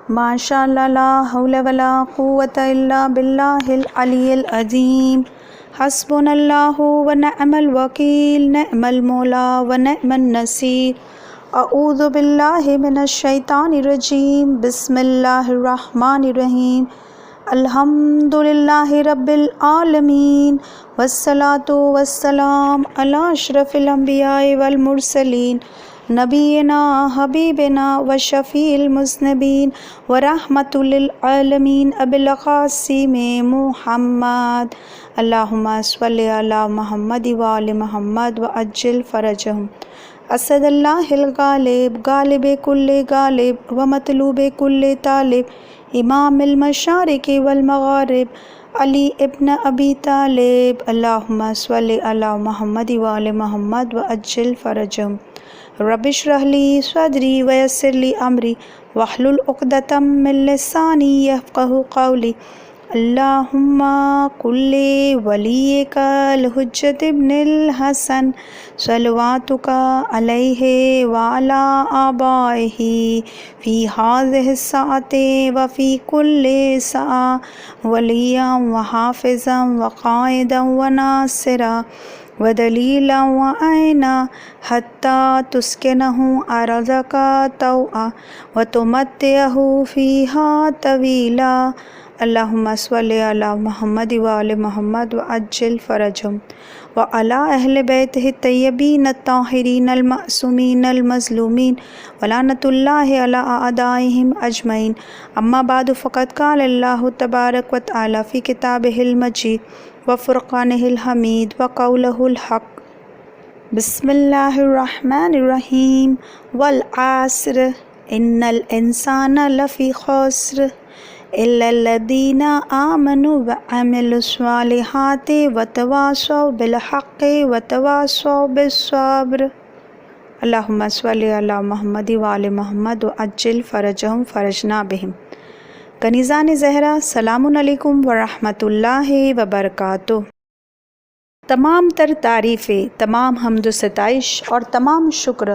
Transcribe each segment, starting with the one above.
ماشاء اللہ لا حول ولا قوۃ الا باللہ العلی العظیم حسبنا اللہ ونعم الوکیل نعم المولا ونعم النصیر اعوذ باللہ من الشیطان الرجیم بسم اللہ الرحمن الرحیم الحمد للہ رب العالمین والصلاة والسلام علی اشرف الانبیاء والمرسلین نبینا حبیبنا وشفیع المذنبین ورحمۃ للعالمین ابی القاسم محمد اللہم صلی علی محمد وآل محمد وعجل فرجہم اسد اللہ الغالب غالب کل غالب ومطلوب کل طالب امام المشارق والمغارب علی ابن ابی طالب اللہم صلی علی محمد وآل محمد وعجل فرجہم رب اشرح لی صدری ویسر لی امری واحلل عقدۃ من لسانی یفقہوا قولی اللہم کل ولیک الحجۃ ابن الحسن صلواتک علیہ وعلی آبائہ فی ہذہ الساعۃ وفی کل ساعۃ ولیٰ وحافظا وقائدا وناصرا ودلیلا وعینا حتی تسکنہ ارضک طوعا وتمتعہ فیہا طویلا اللہم صلی علی محمد وآل محمد وعجل فرجہم وعلی اہل بیتہ الطیبین الطاہرین المعصومین المظلومین ولعنۃ اللہ علی اعدائہم اجمعین اما بعد فقد قال اللہ تبارک وتعالی فی کتابہ المجید وفرقانہ الحمید وقولہ الحق بسم اللہ الرحمن الرحیم والعصر ان الانسان لفی خسر الا الذین آمنوا وعملوا الصالحات وتواصوا بالحق وتواصوا بالصبر اللہم صلی علی محمد وآل محمد وعجل فرجہم فرجنا بہم کنیزان زہرا سلام علیکم ورحمۃ اللہ وبرکاتہ۔ تمام تر تعریفیں، تمام حمد و ستائش اور تمام شکر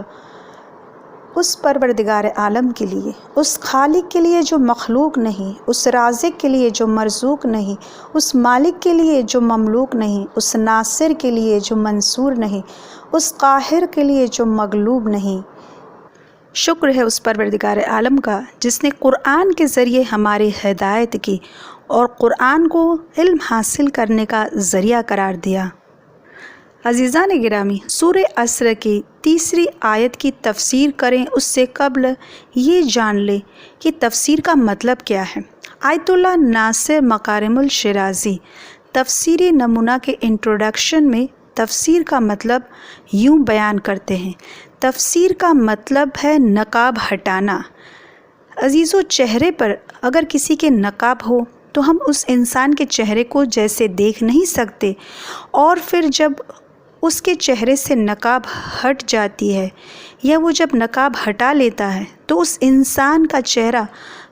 اس پروردگار عالم کے لیے، اس خالق کے لیے جو مخلوق نہیں، اس رازق کے لیے جو مرزوق نہیں، اس مالک کے لیے جو مملوک نہیں، اس ناصر کے لیے جو منصور نہیں، اس قاہر کے لیے جو مغلوب نہیں۔ شکر ہے اس پروردگار عالم کا جس نے قرآن کے ذریعے ہماری ہدایت کی اور قرآن کو علم حاصل کرنے کا ذریعہ قرار دیا۔ عزیزان گرامی، سورہ عصر کی تیسری آیت کی تفسیر کریں اس سے قبل یہ جان لیں کہ تفسیر کا مطلب کیا ہے۔ آیت اللہ ناصر مکارم الشرازی تفسیری نمونہ کے انٹروڈکشن میں تفسیر کا مطلب یوں بیان کرتے ہیں۔ تفسیر کا مطلب ہے نقاب ہٹانا۔ عزیزو، چہرے پر اگر کسی کے نقاب ہو تو ہم اس انسان کے چہرے کو جیسے دیکھ نہیں سکتے، اور پھر جب اس کے چہرے سے نقاب ہٹ جاتی ہے یا وہ جب نقاب ہٹا لیتا ہے تو اس انسان کا چہرہ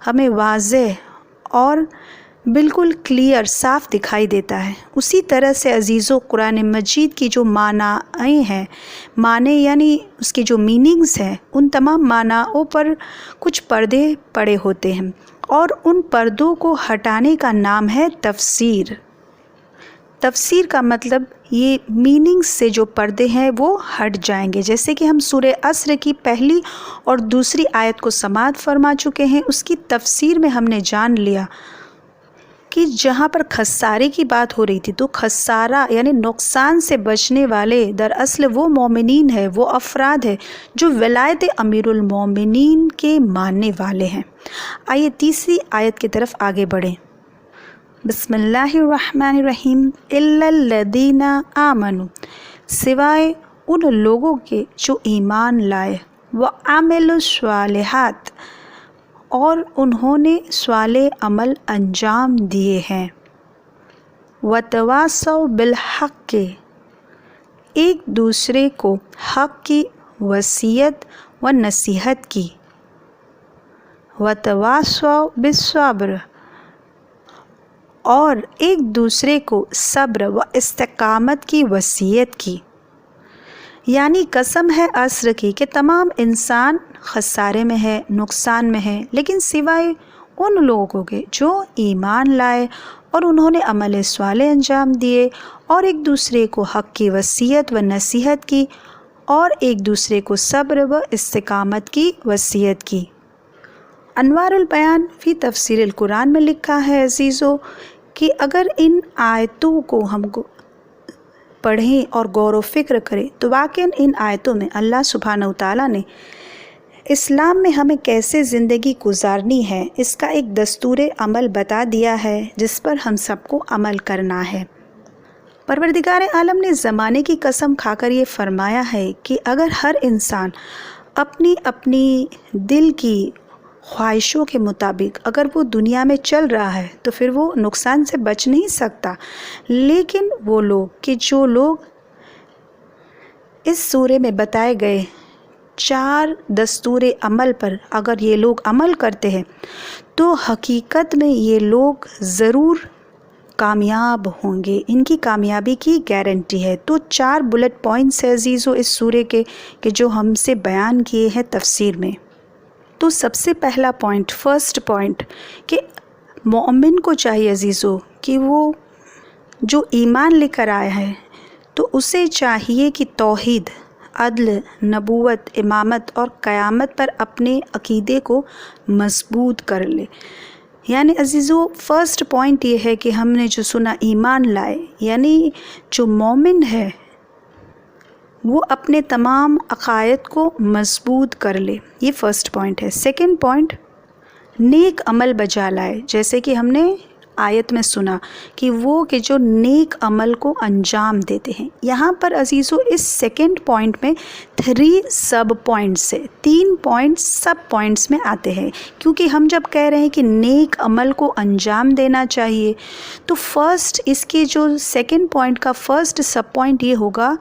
ہمیں واضح اور بالکل کلیئر صاف دکھائی دیتا ہے۔ اسی طرح سے عزیزو، قرآن مجید کی جو معنی ہیں، معنی یعنی اس کی جو میننگز ہیں، ان تمام معنیوں پر کچھ پردے پڑے ہوتے ہیں، اور ان پردوں کو ہٹانے کا نام ہے تفسیر۔ تفسیر کا مطلب یہ میننگ سے جو پردے ہیں وہ ہٹ جائیں گے، جیسے کہ ہم سورہ عصر کی پہلی اور دوسری آیت کو سماعت فرما چکے ہیں۔ اس کی تفسیر میں ہم نے جان لیا کہ جہاں پر خسارے کی بات ہو رہی تھی تو خسارہ یعنی نقصان سے بچنے والے دراصل وہ مومنین ہیں، وہ افراد ہیں جو ولایت امیر المومنین کے ماننے والے ہیں۔ آئیے تیسری آیت کی طرف آگے بڑھیں۔ بسم اللہ الرحمن الرحیم الا الذین آمنوا، سوائے ان لوگوں کے جو ایمان لائے، وعملوا الصالحات، اور انہوں نے صالح عمل انجام دیے ہیں، وتواصوا بالحق، ایک دوسرے کو حق کی وصیت و نصیحت کی، وتواصوا بالصبر، اور ایک دوسرے کو صبر و استقامت کی وصیت کی۔ یعنی قسم ہے عصر کی کہ تمام انسان خسارے میں ہے، نقصان میں ہے، لیکن سوائے ان لوگوں کے جو ایمان لائے اور انہوں نے عمل صالح انجام دیے اور ایک دوسرے کو حق کی وصیت و نصیحت کی اور ایک دوسرے کو صبر و استقامت کی وصیت کی۔ انوار البیان فی تفسیر القرآن میں لکھا ہے عزیزو کہ اگر ان آیتوں کو ہم پڑھیں اور غور و فکر کریں تو واقعاً ان آیتوں میں اللہ سبحانہ وتعالیٰ نے اسلام میں ہمیں کیسے زندگی گزارنی ہے اس کا ایک دستور عمل بتا دیا ہے جس پر ہم سب کو عمل کرنا ہے۔ پروردگار عالم نے زمانے کی قسم کھا کر یہ فرمایا ہے کہ اگر ہر انسان اپنی اپنی دل کی خواہشوں کے مطابق اگر وہ دنیا میں چل رہا ہے تو پھر وہ نقصان سے بچ نہیں سکتا، لیکن وہ لوگ کہ جو لوگ اس سورے میں بتائے گئے 4 دستور عمل پر اگر یہ لوگ عمل کرتے ہیں تو حقیقت میں یہ لوگ ضرور کامیاب ہوں گے، ان کی کامیابی کی گارنٹی ہے۔ تو 4 بلٹ پوائنٹس ہے عزیزو اس سورے کے کہ جو ہم سے بیان کیے ہیں تفسیر میں۔ تو سب سے پہلا پوائنٹ، فرسٹ پوائنٹ کہ مومن کو چاہیے عزیزو کہ وہ جو ایمان لے کر آیا ہے تو اسے چاہیے کہ توحید، عدل، نبوت، امامت اور قیامت پر اپنے عقیدے کو مضبوط کر لے۔ یعنی عزیزو فرسٹ پوائنٹ یہ ہے کہ ہم نے جو سنا ایمان لائے، یعنی جو مومن ہے وہ اپنے تمام عقائد کو مضبوط کر لے، یہ فرسٹ پوائنٹ ہے۔ سیکنڈ پوائنٹ، نیک عمل بجا لائے، جیسے کہ ہم نے آیت میں سنا کہ وہ کہ جو نیک عمل کو انجام دیتے ہیں۔ یہاں پر عزیزو اس سیکنڈ پوائنٹ میں 3 سب پوائنٹس ہے، 3 پوائنٹس سب پوائنٹس میں آتے ہیں، کیونکہ ہم جب کہہ رہے ہیں کہ نیک عمل کو انجام دینا چاہیے تو فرسٹ اس کے جو سیکنڈ پوائنٹ کا فرسٹ سب پوائنٹ یہ ہوگا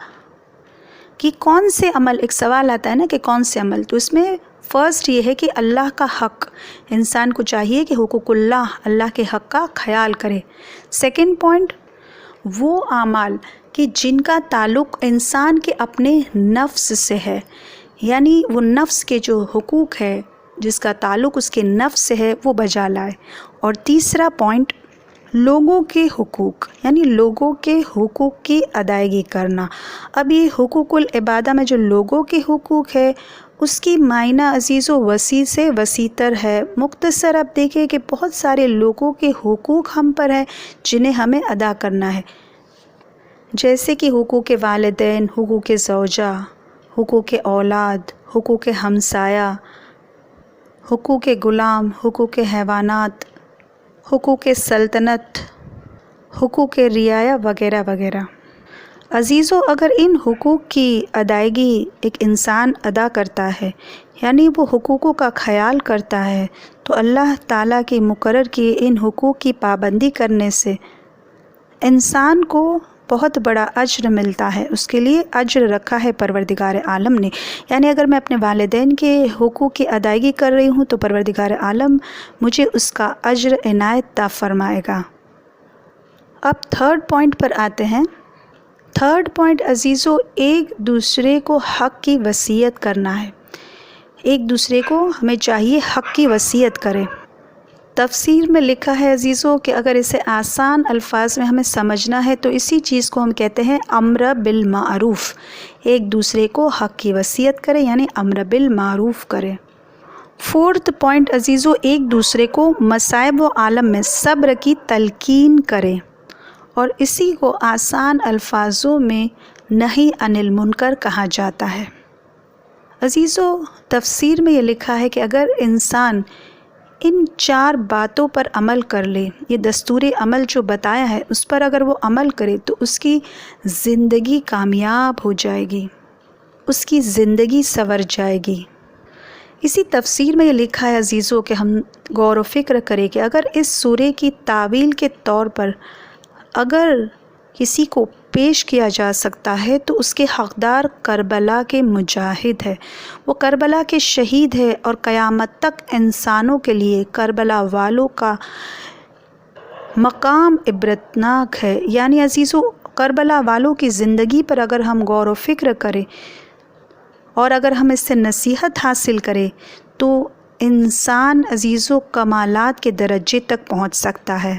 کہ کون سے عمل، ایک سوال آتا ہے نا کہ کون سے عمل، تو اس میں فرسٹ یہ ہے کہ اللہ کا حق، انسان کو چاہیے کہ حقوق اللہ کے حق کا خیال کرے۔ سیکنڈ پوائنٹ، وہ اعمال کہ جن کا تعلق انسان کے اپنے نفس سے ہے، یعنی وہ نفس کے جو حقوق ہے جس کا تعلق اس کے نفس سے ہے وہ بجا لائے۔ اور تیسرا پوائنٹ، لوگوں کے حقوق، یعنی لوگوں کے حقوق کی ادائیگی کرنا۔ اب یہ حقوق العبادہ میں جو لوگوں کے حقوق ہے اس کی معنی عزیزو وسیع سے وسیع تر ہے۔ مختصر اب دیکھیں کہ بہت سارے لوگوں کے حقوق ہم پر ہیں جنہیں ہمیں ادا کرنا ہے، جیسے کہ حقوق والدین، حقوق زوجہ، حقوق اولاد، حقوق ہمسایہ، حقوق غلام، حقوق حیوانات، حقوق سلطنت، حقوق رعایا وغیرہ وغیرہ۔ عزیزو اگر ان حقوق کی ادائیگی ایک انسان ادا کرتا ہے، یعنی وہ حقوقوں کا خیال کرتا ہے، تو اللہ تعالیٰ کے مقرر کیے ان حقوق کی پابندی کرنے سے انسان کو بہت بڑا اجر ملتا ہے، اس کے لیے اجر رکھا ہے پروردگار عالم نے۔ یعنی اگر میں اپنے والدین کے حقوق کی ادائیگی کر رہی ہوں تو پروردگار عالم مجھے اس کا اجر عنایت عطا فرمائے گا۔ اب تھرڈ پوائنٹ پر آتے ہیں۔ تھرڈ پوائنٹ عزیزو، ایک دوسرے کو حق کی وصیت کرنا ہے، ایک دوسرے کو ہمیں چاہیے حق کی وصیت کرے۔ تفسیر میں لکھا ہے عزیزو کہ اگر اسے آسان الفاظ میں ہمیں سمجھنا ہے تو اسی چیز کو ہم کہتے ہیں امر بالمعروف، ایک دوسرے کو حق کی وصیت کرے یعنی امر بالمعروف کرے۔ فورتھ پوائنٹ عزیزو، ایک دوسرے کو مصائب و عالم میں صبر کی تلقین کرے، اور اسی کو آسان الفاظوں میں نہی عن المنکر کہا جاتا ہے۔ عزیزو تفسیر میں یہ لکھا ہے کہ اگر انسان ان 4 باتوں پر عمل کر لے، یہ دستور عمل جو بتایا ہے اس پر اگر وہ عمل کرے تو اس کی زندگی کامیاب ہو جائے گی، اس کی زندگی سنور جائے گی۔ اسی تفسیر میں یہ لکھا ہے عزیزو کہ ہم غور و فکر کریں کہ اگر اس سورے کی تعویل کے طور پر اگر کسی کو پیش کیا جا سکتا ہے تو اس کے حقدار کربلا کے مجاہد ہے، وہ کربلا کے شہید ہے، اور قیامت تک انسانوں کے لیے کربلا والوں کا مقام عبرتناک ہے۔ یعنی عزیزو کربلا والوں کی زندگی پر اگر ہم غور و فکر کریں اور اگر ہم اس سے نصیحت حاصل کریں تو انسان عزیز و کمالات کے درجے تک پہنچ سکتا ہے۔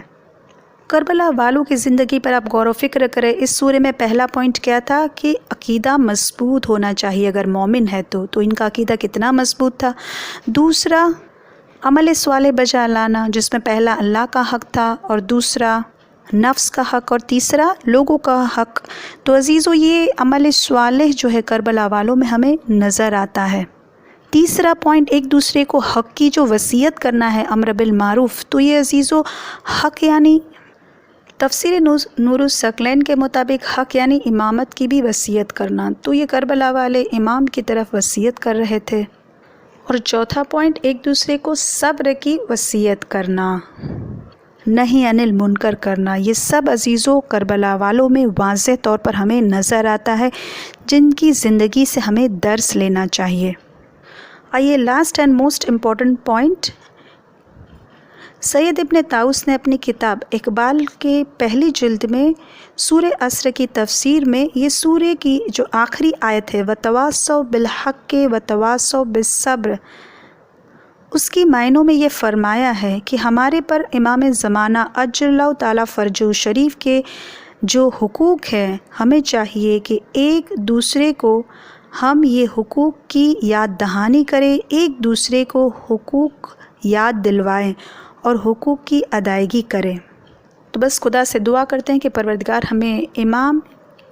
کربلا والوں کی زندگی پر آپ غور و فکر کریں۔ اس سورے میں پہلا پوائنٹ کیا تھا کہ عقیدہ مضبوط ہونا چاہیے اگر مومن ہے تو ان کا عقیدہ کتنا مضبوط تھا۔ دوسرا عمل صالح بجا لانا، جس میں پہلا اللہ کا حق تھا اور دوسرا نفس کا حق اور تیسرا لوگوں کا حق۔ تو عزیزو یہ عمل صالح جو ہے کربلا والوں میں ہمیں نظر آتا ہے۔ تیسرا پوائنٹ ایک دوسرے کو حق کی جو وصیت کرنا ہے، امر بالمعروف، تو یہ عزیزو حق یعنی تفسیر نور الثقلین کے مطابق حق یعنی امامت کی بھی وصیت کرنا، تو یہ کربلا والے امام کی طرف وصیت کر رہے تھے۔ اور چوتھا پوائنٹ ایک دوسرے کو صبر کی وصیت کرنا، نہی عن المنکر کرنا، یہ سب عزیزو کربلا والوں میں واضح طور پر ہمیں نظر آتا ہے، جن کی زندگی سے ہمیں درس لینا چاہیے۔ آئیے last and most important point, Syed ibn Tawus نے اپنی کتاب اقبال کے پہلی جلد میں سورہ عصر کی تفسیر میں یہ سورہ کی جو آخری آیت ہے وَتَوَاصَوْا بِالْحَقِّ وَتَوَاصَوْا بِالصَّبْرِ، اس کی معنوں میں یہ فرمایا ہے کہ ہمارے پر امام زمانہ اجل اللہ تعالیٰ فرجہ شریف کے جو حقوق ہیں، ہمیں چاہیے کہ ایک دوسرے کو ہم یہ حقوق کی یاد دہانی کریں، ایک دوسرے کو حقوق یاد دلوائیں اور حقوق کی ادائیگی کریں۔ تو بس خدا سے دعا کرتے ہیں کہ پروردگار ہمیں امام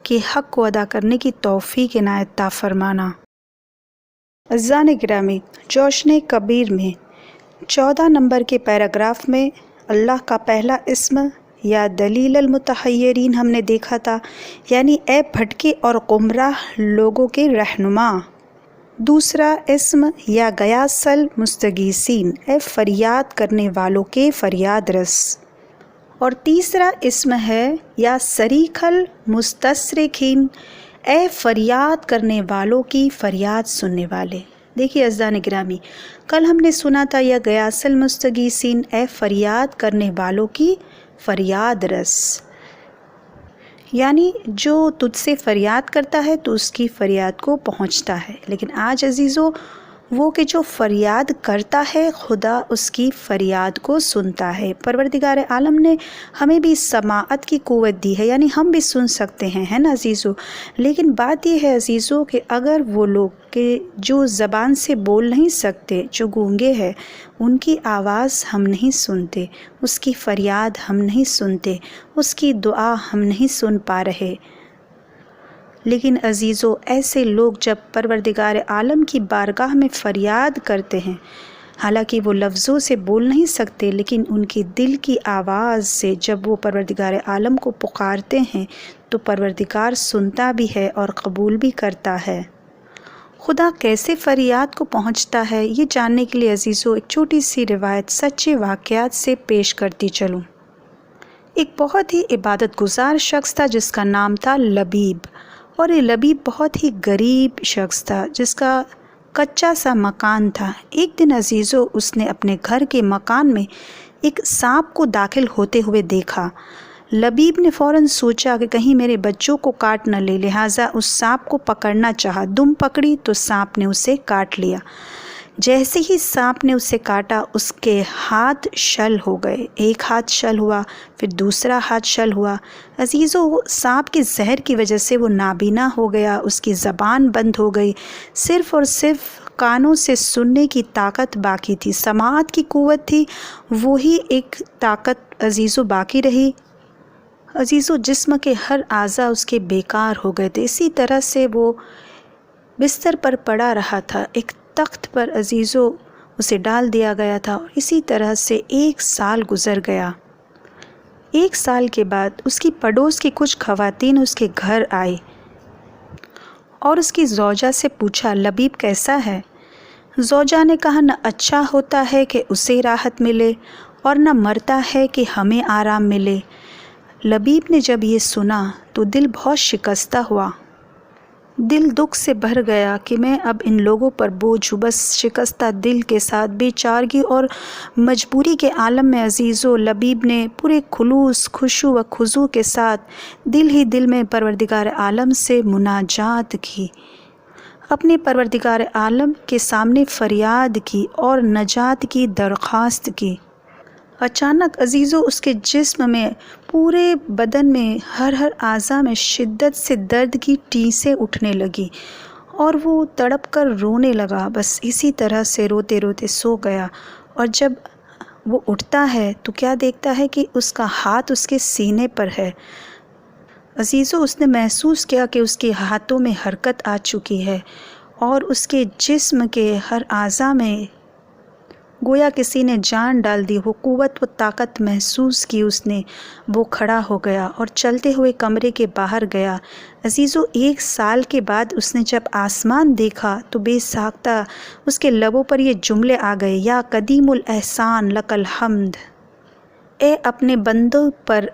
کے حق کو ادا کرنے کی توفیق عنایت عطا فرمانا۔ عزیزان گرامی، جوشن کبیر میں 14 نمبر کے پیراگراف میں اللہ کا پہلا اسم یا دلیل المتحیرین ہم نے دیکھا تھا، یعنی اے بھٹکے اور گمراہ لوگوں کے رہنما۔ دوسرا اسم یا غیاث المستغیثین، اے فریاد کرنے والوں کے فریاد رس۔ اور تیسرا اسم ہے یا صریخ المستصرخین، اے فریاد کرنے والوں کی فریاد سننے والے۔ دیکھیے عزیزان گرامی، کل ہم نے سنا تھا یا غیاث المستغیثین، اے فریاد کرنے والوں کی فریاد رس، یعنی جو تجھ سے فریاد کرتا ہے تو اس کی فریاد کو پہنچتا ہے۔ لیکن آج عزیزو وہ کہ جو فریاد کرتا ہے خدا اس کی فریاد کو سنتا ہے۔ پروردگار عالم نے ہمیں بھی سماعت کی قوت دی ہے، یعنی ہم بھی سن سکتے ہیں، ہے نا عزیزو؟ لیکن بات یہ ہے عزیزو کہ اگر وہ لوگ کہ جو زبان سے بول نہیں سکتے، جو گونگے ہیں، ان کی آواز ہم نہیں سنتے، اس کی فریاد ہم نہیں سنتے، اس کی دعا ہم نہیں سن پا رہے۔ لیکن عزیزو ایسے لوگ جب پروردگار عالم کی بارگاہ میں فریاد کرتے ہیں، حالانکہ وہ لفظوں سے بول نہیں سکتے، لیکن ان کی دل کی آواز سے جب وہ پروردگار عالم کو پکارتے ہیں تو پروردگار سنتا بھی ہے اور قبول بھی کرتا ہے۔ خدا کیسے فریاد کو پہنچتا ہے، یہ جاننے کے لیے عزیزو ایک چھوٹی سی روایت سچے واقعات سے پیش کرتی چلوں۔ ایک بہت ہی عبادت گزار شخص تھا جس کا نام تھا لبیب، اور یہ لبیب بہت ہی غریب شخص تھا جس کا کچا سا مکان تھا۔ ایک دن عزیزو اس نے اپنے گھر کے مکان میں ایک سانپ کو داخل ہوتے ہوئے دیکھا۔ لبیب نے فوراً سوچا کہ کہیں میرے بچوں کو کاٹ نہ لے، لہٰذا اس سانپ کو پکڑنا چاہا۔ دم پکڑی تو سانپ نے اسے کاٹ لیا۔ جیسے ہی سانپ نے اسے کاٹا اس کے ہاتھ شل ہو گئے، ایک ہاتھ شل ہوا، پھر دوسرا ہاتھ شل ہوا۔ عزیزو سانپ کے زہر کی وجہ سے وہ نابینا ہو گیا، اس کی زبان بند ہو گئی، صرف اور صرف کانوں سے سننے کی طاقت باقی تھی، سماعت کی قوت تھی، وہی ایک طاقت عزیزو باقی رہی۔ عزیزو جسم کے ہر اعضاء اس کے بیکار ہو گئے تھے، اسی طرح سے وہ بستر پر پڑا رہا تھا، ایک تخت پر عزیزو اسے ڈال دیا گیا تھا، اور اسی طرح سے 1 سال گزر گیا۔ 1 سال کے بعد اس کی پڑوس کی کچھ خواتین اس کے گھر آئی اور اس کی زوجہ سے پوچھا لبیب کیسا ہے؟ زوجہ نے کہا نہ اچھا ہوتا ہے کہ اسے راحت ملے اور نہ مرتا ہے کہ ہمیں آرام ملے۔ لبیب نے جب یہ سنا تو دل بہت شکستہ ہوا۔ دل دکھ سے بھر گیا کہ میں اب ان لوگوں پر بوجھ ہوں۔ بس شکستہ دل کے ساتھ بے چارگی اور مجبوری کے عالم میں عزیز و لبیب نے پورے خلوص، خشوع و خضوع کے ساتھ دل ہی دل میں پروردگار عالم سے مناجات کی، اپنے پروردگار عالم کے سامنے فریاد کی اور نجات کی درخواست کی۔ اچانک عزیزو اس کے جسم میں، پورے بدن میں، ہر اعضاء میں شدت سے درد کی ٹیسیں اٹھنے لگی اور وہ تڑپ کر رونے لگا۔ بس اسی طرح سے روتے روتے سو گیا، اور جب وہ اٹھتا ہے تو کیا دیکھتا ہے کہ اس کا ہاتھ اس کے سینے پر ہے۔ عزیزو اس نے محسوس کیا کہ اس کے ہاتھوں میں حرکت آ چکی ہے اور اس کے جسم کے ہر اعضاء میں گویا کسی نے جان ڈال دی ہو، قوت و طاقت محسوس کی اس نے۔ وہ کھڑا ہو گیا اور چلتے ہوئے کمرے کے باہر گیا۔ عزیزو 1 سال کے بعد اس نے جب آسمان دیکھا تو بے ساختہ اس کے لبوں پر یہ جملے آ گئے، یا قدیم الاحسان لک الحمد، اے اپنے بندوں پر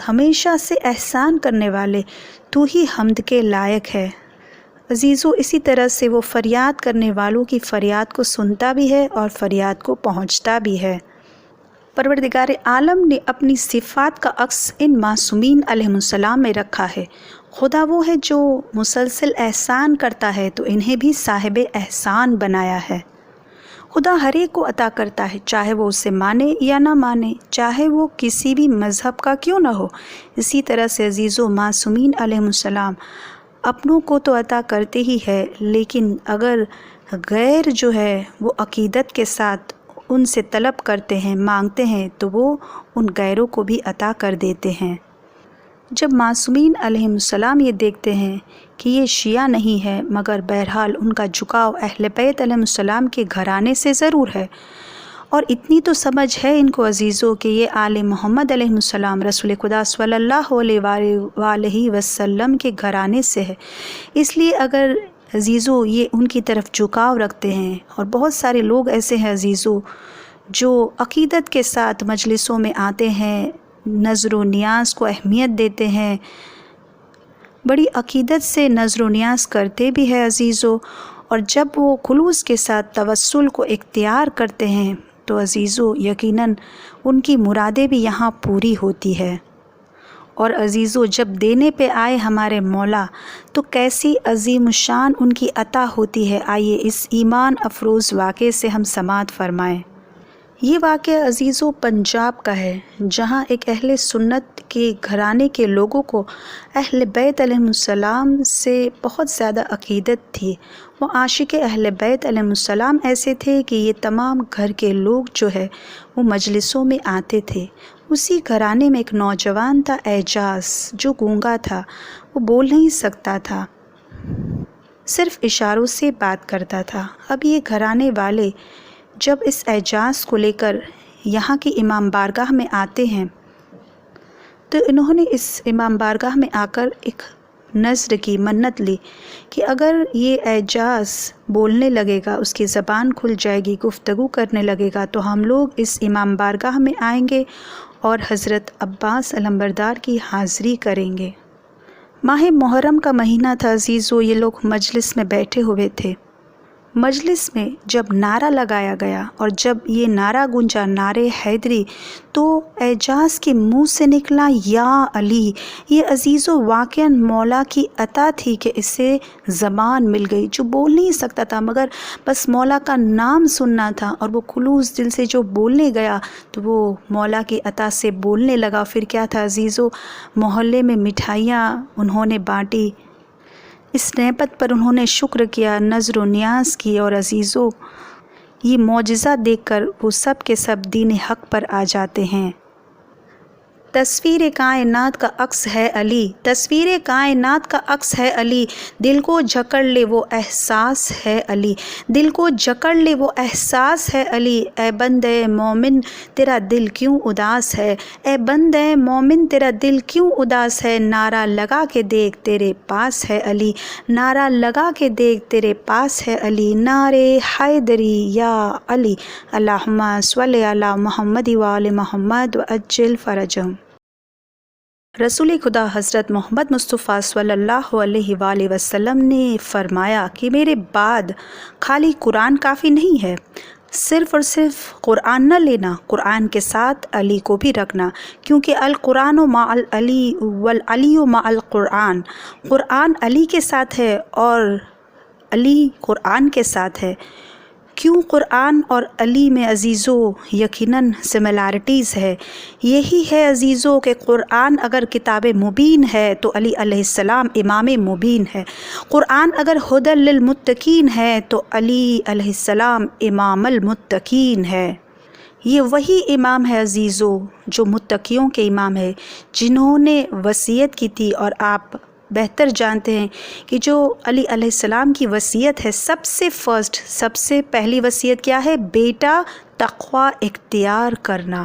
ہمیشہ سے احسان کرنے والے، تو ہی حمد کے لائق ہے۔ عزیزو اسی طرح سے وہ فریاد کرنے والوں کی فریاد کو سنتا بھی ہے اور فریاد کو پہنچتا بھی ہے۔ پروردگار عالم نے اپنی صفات کا عکس ان معصومین علیہم السلام میں رکھا ہے۔ خدا وہ ہے جو مسلسل احسان کرتا ہے، تو انہیں بھی صاحب احسان بنایا ہے۔ خدا ہر ایک کو عطا کرتا ہے، چاہے وہ اسے مانے یا نہ مانے، چاہے وہ کسی بھی مذہب کا کیوں نہ ہو۔ اسی طرح سے عزیزو معصومین علیہم السلام اپنوں کو تو عطا کرتے ہی ہے، لیکن اگر غیر جو ہے وہ عقیدت کے ساتھ ان سے طلب کرتے ہیں، مانگتے ہیں، تو وہ ان غیروں کو بھی عطا کر دیتے ہیں۔ جب معصومین علیہم السلام یہ دیکھتے ہیں کہ یہ شیعہ نہیں ہے، مگر بہرحال ان کا جھکاؤ اہل بیت علیہم السلام کے گھرانے سے ضرور ہے، اور اتنی تو سمجھ ہے ان کو عزیزو کہ یہ آل محمد علیہ السلام رسول خدا صلی اللہ علیہ وآلہ وسلم کے گھرانے سے ہے، اس لیے اگر عزیزو یہ ان کی طرف جھکاؤ رکھتے ہیں، اور بہت سارے لوگ ایسے ہیں عزیزو جو عقیدت کے ساتھ مجلسوں میں آتے ہیں، نظر و نیاز کو اہمیت دیتے ہیں، بڑی عقیدت سے نظر و نیاز کرتے بھی ہے عزیزو، اور جب وہ خلوص کے ساتھ توسل کو اختیار کرتے ہیں تو عزیزو یقیناً ان کی مرادیں بھی یہاں پوری ہوتی ہے۔ اور عزیزو جب دینے پہ آئے ہمارے مولا تو کیسی عظیم شان ان کی عطا ہوتی ہے۔ آئیے اس ایمان افروز واقعے سے ہم سماعت فرمائیں۔ یہ واقعہ عزیزو پنجاب کا ہے، جہاں ایک اہل سنت کے گھرانے کے لوگوں کو اہل بیت علیہ السلام سے بہت زیادہ عقیدت تھی۔ وہ عاشق اہل بیت علیہ السلام ایسے تھے کہ یہ تمام گھر کے لوگ جو ہے وہ مجلسوں میں آتے تھے۔ اسی گھرانے میں ایک نوجوان تھا اعجاز، جو گونگا تھا، وہ بول نہیں سکتا تھا، صرف اشاروں سے بات کرتا تھا۔ اب یہ گھرانے والے جب اس اعجاز کو لے کر یہاں کی امام بارگاہ میں آتے ہیں تو انہوں نے اس امام بارگاہ میں آ کر ایک نذر کی، منت لی کہ اگر یہ اعجاز بولنے لگے گا، اس کی زبان کھل جائے گی، گفتگو کرنے لگے گا، تو ہم لوگ اس امام بارگاہ میں آئیں گے اور حضرت عباس علمبردار کی حاضری کریں گے۔ ماہ محرم کا مہینہ تھا عزیزو، یہ لوگ مجلس میں بیٹھے ہوئے تھے۔ مجلس میں جب نعرہ لگایا گیا اور جب یہ نعرہ گونجا، نعرہ حیدری، تو اعجاز کے منہ سے نکلا یا علی۔ یہ عزیزو واقعاً مولا کی عطا تھی کہ اسے زبان مل گئی، جو بول نہیں سکتا تھا، مگر بس مولا کا نام سننا تھا، اور وہ خلوص دل سے جو بولنے گیا تو وہ مولا کی عطا سے بولنے لگا۔ پھر کیا تھا عزیزو، محلے میں مٹھائیاں انہوں نے بانٹی، اس نعمت پر انہوں نے شکر کیا، نظر و نیاز کی، اور عزیزو یہ معجزہ دیکھ کر وہ سب کے سب دین حق پر آ جاتے ہیں۔ تصویر کائنات کا عکس ہے علی، تصویر کائنات کا عکس ہے علی، دل کو جکڑ لے وہ احساس ہے علی، دل کو جکڑ لے وہ احساس ہے علی، اے بندے مومن تیرا دل کیوں اداس ہے، اے بندے مومن تیرا دل کیوں اداس ہے، نعرہ لگا کے دیکھ تیرے پاس ہے علی، نعرہ لگا کے دیکھ تیرے پاس ہے علی، نعرہ حیدری یا علی، اللہم صلی علی محمد و آل محمد وعجل فرجہم۔ رسول خدا حضرت محمد مصطفیٰ صلی اللہ علیہ وآلہ وسلم نے فرمایا کہ میرے بعد خالی قرآن کافی نہیں ہے، صرف اور صرف قرآن نہ لینا، قرآن کے ساتھ علی کو بھی رکھنا، کیونکہ القرآن مع العلی والعلی مع القرآن، قرآن علی کے ساتھ ہے اور علی قرآن کے ساتھ ہے۔ کیوں قرآن اور علی میں عزیزو یقیناً سملیرٹیز ہے، یہی ہے عزیزو کہ قرآن اگر کتاب مبین ہے تو علی علیہ السلام امام مبین ہے، قرآن اگر ہدی للمتقین ہے تو علی علیہ السلام امام المتقین ہے۔ یہ وہی امام ہے عزیزو جو متقیوں کے امام ہے، جنہوں نے وصیت کی تھی، اور آپ بہتر جانتے ہیں کہ جو علی علیہ السلام کی وصیت ہے، سب سے فرسٹ، سب سے پہلی وصیت کیا ہے؟ بیٹا تقوی اختیار کرنا۔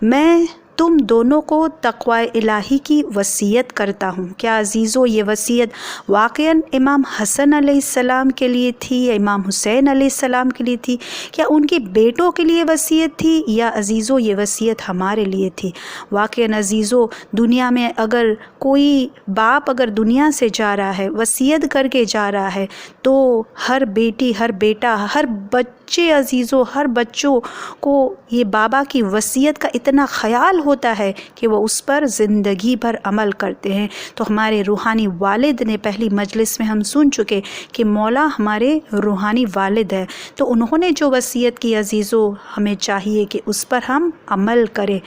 میں تم دونوں کو تقوی الہی کی وصیت کرتا ہوں۔ کیا عزیزو یہ وصیت واقعاً امام حسن علیہ السلام کے لیے تھی یا امام حسین علیہ السلام کے لیے تھی؟ کیا ان کے بیٹوں کے لیے وصیت تھی یا عزیزو یہ وصیت ہمارے لیے تھی؟ واقعاً عزیزو دنیا میں اگر کوئی باپ اگر دنیا سے جا رہا ہے، وصیت کر کے جا رہا ہے، تو ہر بیٹی، ہر بیٹا، ہر بچے عزیزو، ہر بچوں کو یہ بابا کی وصیت کا اتنا خیال ہوتا ہے کہ وہ اس پر زندگی بھر عمل کرتے ہیں۔ تو ہمارے روحانی والد نے، پہلی مجلس میں ہم سن چکے کہ مولا ہمارے روحانی والد ہے، تو انہوں نے جو وصیت کی عزیزو، ہمیں چاہیے کہ اس پر ہم عمل کریں۔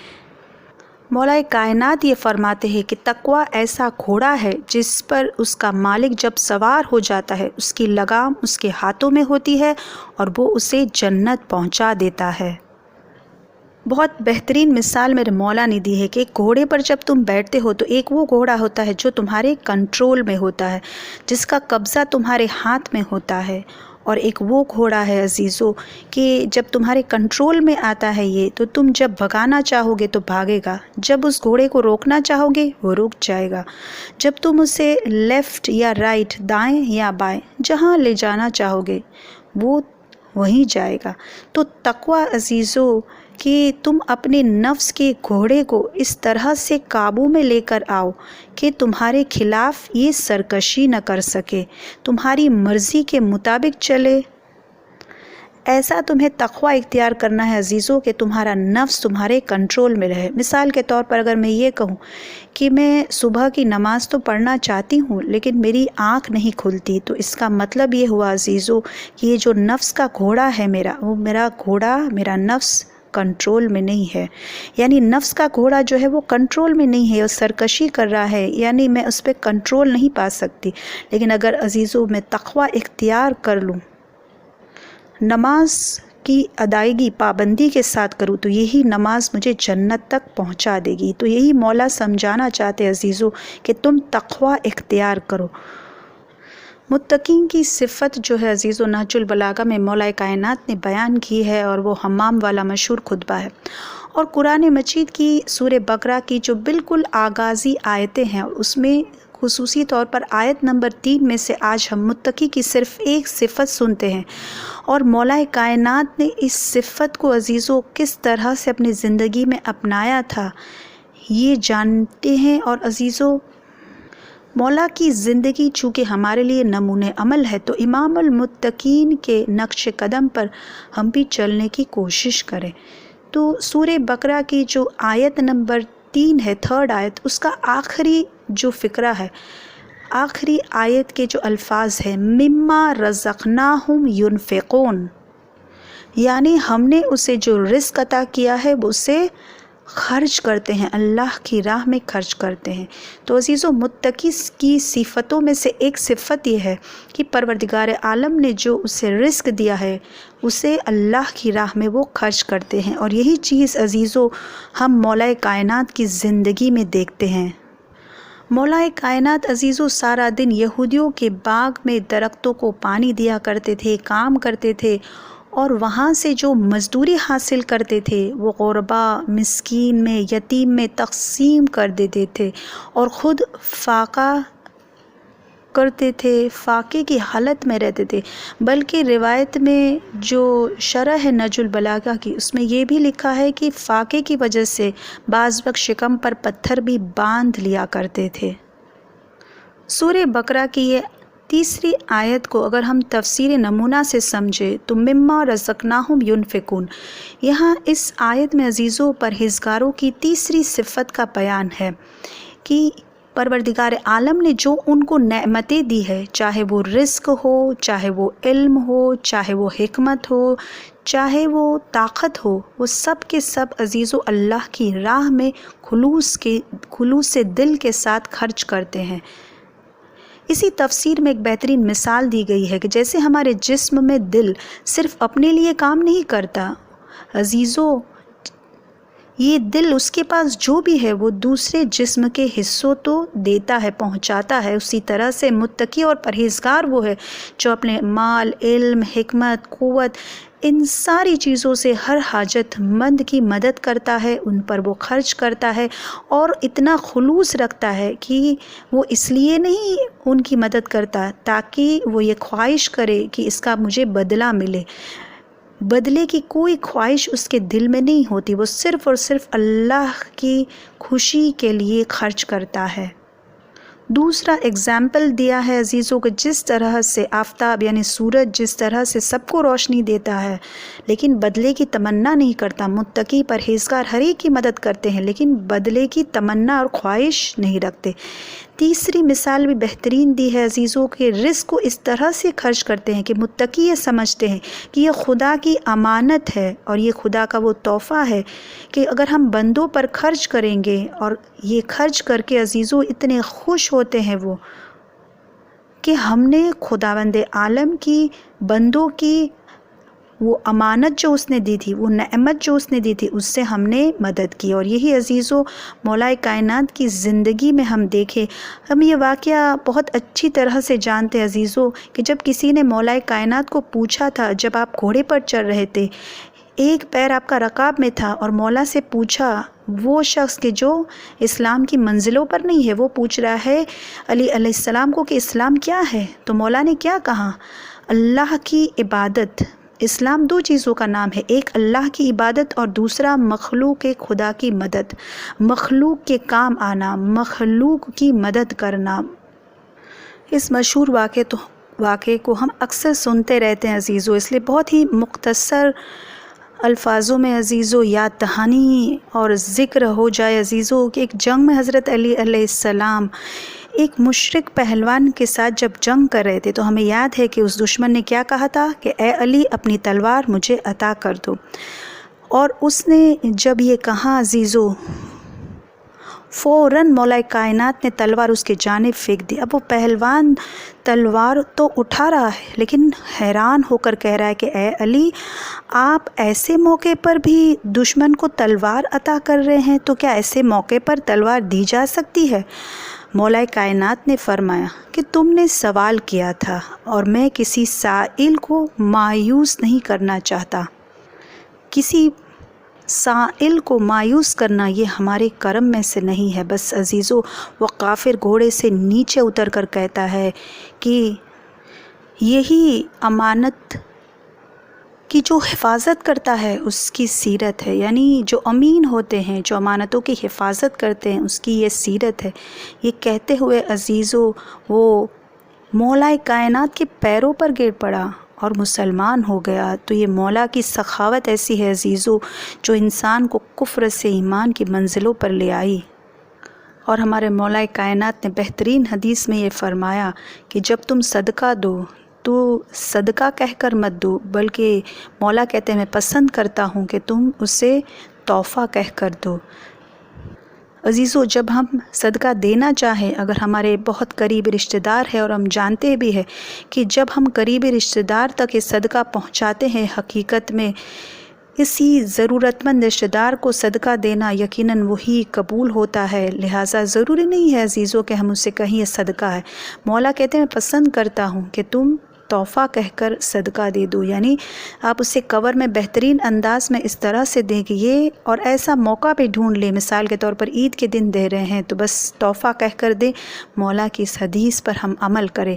مولا کائنات یہ فرماتے ہیں کہ تقوی ایسا گھوڑا ہے جس پر اس کا مالک جب سوار ہو جاتا ہے، اس کی لگام اس کے ہاتھوں میں ہوتی ہے اور وہ اسے جنت پہنچا دیتا ہے۔ بہت بہترین مثال میرے مولا نے دی ہے کہ ایک گھوڑے پر جب تم بیٹھتے ہو تو ایک وہ گھوڑا ہوتا ہے جو تمہارے کنٹرول میں ہوتا ہے، جس کا قبضہ تمہارے ہاتھ میں ہوتا ہے، اور ایک وہ گھوڑا ہے عزیزو کہ جب تمہارے کنٹرول میں آتا ہے یہ، تو تم جب بھگانا چاہو گے تو بھاگے گا، جب اس گھوڑے کو روکنا چاہو گے وہ رک جائے گا، جب تم اسے لیفٹ یا رائٹ، دائیں یا بائیں، جہاں لے جانا چاہو گے وہ وہیں جائے گا۔ تو تقوی عزیزو کہ تم اپنے نفس کے گھوڑے کو اس طرح سے قابو میں لے کر آؤ کہ تمہارے خلاف یہ سرکشی نہ کر سکے، تمہاری مرضی کے مطابق چلے۔ ایسا تمہیں تقوی اختیار کرنا ہے عزیزو کہ تمہارا نفس تمہارے کنٹرول میں رہے۔ مثال کے طور پر اگر میں یہ کہوں کہ میں صبح کی نماز تو پڑھنا چاہتی ہوں لیکن میری آنکھ نہیں کھلتی، تو اس کا مطلب یہ ہوا عزیزو کہ یہ جو نفس کا گھوڑا ہے میرا، وہ میرا گھوڑا، میرا نفس کنٹرول میں نہیں ہے، یعنی نفس کا گھوڑا جو ہے وہ کنٹرول میں نہیں ہے، وہ سرکشی کر رہا ہے، یعنی میں اس پہ کنٹرول نہیں پا سکتی۔ لیکن اگر عزیزو میں تقوی اختیار کر لوں، نماز کی ادائیگی پابندی کے ساتھ کروں، تو یہی نماز مجھے جنت تک پہنچا دے گی۔ تو یہی مولا سمجھانا چاہتے عزیزو کہ تم تقوی اختیار کرو۔ متقین کی صفت جو ہے عزیزو نہج البلاغہ میں مولا کائنات نے بیان کی ہے، اور وہ حمام والا مشہور خطبہ ہے، اور قرآن مجید کی سورہ بقرہ کی جو بالکل آغازی آیتیں ہیں، اس میں خصوصی طور پر آیت نمبر 3 میں سے آج ہم متقی کی صرف ایک صفت سنتے ہیں، اور مولا کائنات نے اس صفت کو عزیزو کس طرح سے اپنی زندگی میں اپنایا تھا یہ جانتے ہیں۔ اور عزیزو مولا کی زندگی چونکہ ہمارے لیے نمونِ عمل ہے، تو امام المتقین کے نقش قدم پر ہم بھی چلنے کی کوشش کریں۔ تو سورہ بقرہ کی جو آیت نمبر 3 ہے، 3rd آیت، اس کا آخری جو فقرہ ہے، آخری آیت کے جو الفاظ ہیں، مما رزقناہم ینفقون، یعنی ہم نے اسے جو رزق عطا کیا ہے وہ اسے خرچ کرتے ہیں، اللہ کی راہ میں خرچ کرتے ہیں۔ تو عزیزو متقی کی صفتوں میں سے ایک صفت یہ ہے کہ پروردگار عالم نے جو اسے رزق دیا ہے اسے اللہ کی راہ میں وہ خرچ کرتے ہیں، اور یہی چیز عزیزو ہم مولا کائنات کی زندگی میں دیکھتے ہیں۔ مولا کائنات عزیزو سارا دن یہودیوں کے باغ میں درختوں کو پانی دیا کرتے تھے، کام کرتے تھے، اور وہاں سے جو مزدوری حاصل کرتے تھے وہ غربا، مسکین میں، یتیم میں تقسیم کر دیتے تھے، اور خود فاقہ کرتے تھے، فاقے کی حالت میں رہتے تھے، بلکہ روایت میں جو شرح ہے نہج البلاغہ کی، اس میں یہ بھی لکھا ہے کہ فاقے کی وجہ سے بعض وقت شکم پر پتھر بھی باندھ لیا کرتے تھے۔ سورہ بقرہ کی یہ تیسری آیت کو اگر ہم تفسیر نمونہ سے سمجھیں تو مما رزقناہم ینفقون، یہاں اس آیت میں عزیزوں پرہیزگاروں کی تیسری صفت کا بیان ہے کہ پروردگار عالم نے جو ان کو نعمتیں دی ہے، چاہے وہ رزق ہو، چاہے وہ علم ہو، چاہے وہ حکمت ہو، چاہے وہ طاقت ہو، وہ سب کے سب عزیزو اللہ کی راہ میں خلوص سے دل کے ساتھ خرچ کرتے ہیں۔ اسی تفسیر میں ایک بہترین مثال دی گئی ہے کہ جیسے ہمارے جسم میں دل صرف اپنے لیے کام نہیں کرتا، عزیزو یہ دل اس کے پاس جو بھی ہے وہ دوسرے جسم کے حصوں تو دیتا ہے، پہنچاتا ہے۔ اسی طرح سے متقی اور پرہیزگار وہ ہے جو اپنے مال، علم، حکمت، قوت، ان ساری چیزوں سے ہر حاجت مند کی مدد کرتا ہے، ان پر وہ خرچ کرتا ہے اور اتنا خلوص رکھتا ہے کہ وہ اس لیے نہیں ان کی مدد کرتا تاکہ وہ یہ خواہش کرے کہ اس کا مجھے بدلہ ملے۔ بدلے کی کوئی خواہش اس کے دل میں نہیں ہوتی، وہ صرف اور صرف اللہ کی خوشی کے لیے خرچ کرتا ہے۔ دوسرا اگزامپل دیا ہے عزیزوں کہ جس طرح سے آفتاب یعنی سورج جس طرح سے سب کو روشنی دیتا ہے لیکن بدلے کی تمنا نہیں کرتا، متقی پرہیزگار ہر ایک کی مدد کرتے ہیں لیکن بدلے کی تمنا اور خواہش نہیں رکھتے۔ تیسری مثال بھی بہترین دی ہے عزیزوں کہ رزق کو اس طرح سے خرچ کرتے ہیں کہ متقی یہ سمجھتے ہیں کہ یہ خدا کی امانت ہے اور یہ خدا کا وہ تحفہ ہے کہ اگر ہم بندوں پر خرچ کریں گے، اور یہ خرچ کر کے عزیزوں اتنے خوش ہوتے ہیں وہ کہ ہم نے خداوند عالم کی بندوں کی وہ امانت جو اس نے دی تھی، وہ نعمت جو اس نے دی تھی، اس سے ہم نے مدد کی۔ اور یہی عزیزوں مولا کائنات کی زندگی میں ہم دیکھیں، ہم یہ واقعہ بہت اچھی طرح سے جانتے ہیں عزیزوں کہ جب کسی نے مولا کائنات کو پوچھا تھا، جب آپ گھوڑے پر چڑھ رہے تھے، ایک پیر آپ کا رکاب میں تھا اور مولا سے پوچھا، وہ شخص کہ جو اسلام کی منزلوں پر نہیں ہے، وہ پوچھ رہا ہے علی علیہ السلام کو کہ اسلام کیا ہے؟ تو مولا نے کیا کہا؟ اللہ کی عبادت۔ اسلام دو چیزوں کا نام ہے، ایک اللہ کی عبادت اور دوسرا مخلوق کے خدا کی مدد، مخلوق کے کام آنا، مخلوق کی مدد کرنا۔ اس مشہور واقعے کو ہم اکثر سنتے رہتے ہیں عزیزو، اس لیے بہت ہی مختصر الفاظوں میں عزیزو یاد دہانی اور ذکر ہو جائے عزیزو کہ ایک جنگ میں حضرت علی علیہ السلام ایک مشرک پہلوان کے ساتھ جب جنگ کر رہے تھے تو ہمیں یاد ہے کہ اس دشمن نے کیا کہا تھا کہ اے علی اپنی تلوار مجھے عطا کر دو، اور اس نے جب یہ کہا عزیزو فوراً مولا کائنات نے تلوار اس کے جانب پھینک دی۔ اب وہ پہلوان تلوار تو اٹھا رہا ہے لیکن حیران ہو کر کہہ رہا ہے کہ اے علی آپ ایسے موقع پر بھی دشمن کو تلوار عطا کر رہے ہیں، تو کیا ایسے موقع پر تلوار دی جا سکتی ہے؟ مولا کائنات نے فرمایا کہ تم نے سوال کیا تھا اور میں کسی سائل کو مایوس نہیں کرنا چاہتا۔ کسی سائل کو مایوس کرنا یہ ہمارے کرم میں سے نہیں ہے۔ بس عزیزو وہ کافر گھوڑے سے نیچے اتر کر کہتا ہے کہ یہی امانت کی جو حفاظت کرتا ہے اس کی سیرت ہے، یعنی جو امین ہوتے ہیں، جو امانتوں کی حفاظت کرتے ہیں، اس کی یہ سیرت ہے۔ یہ کہتے ہوئے عزیزو وہ مولا کائنات کے پیروں پر گر پڑا اور مسلمان ہو گیا۔ تو یہ مولا کی سخاوت ایسی ہے عزیزو جو انسان کو کفر سے ایمان کی منزلوں پر لے آئی۔ اور ہمارے مولا کائنات نے بہترین حدیث میں یہ فرمایا کہ جب تم صدقہ دو تو صدقہ کہہ کر مت دو، بلکہ مولا کہتے ہیں میں پسند کرتا ہوں کہ تم اسے تحفہ کہہ کر دو۔ عزیزو جب ہم صدقہ دینا چاہیں، اگر ہمارے بہت قریبی رشتہ دار ہے، اور ہم جانتے بھی ہیں کہ جب ہم قریبی رشتہ دار تک یہ صدقہ پہنچاتے ہیں، حقیقت میں اسی ضرورت مند رشتہ دار کو صدقہ دینا یقیناً وہی قبول ہوتا ہے۔ لہٰذا ضروری نہیں ہے عزیزو کہ ہم اسے کہیں یہ صدقہ ہے۔ مولا کہتے ہیں میں پسند کرتا ہوں کہ تم تحفہ کہہ کر صدقہ دے دو، یعنی آپ اسے کور میں بہترین انداز میں اس طرح سے دیں کہ یہ اور ایسا موقع پہ ڈھونڈ لیں، مثال کے طور پر عید کے دن دے رہے ہیں تو بس تحفہ کہہ کر دیں، مولا کی اس حدیث پر ہم عمل کریں۔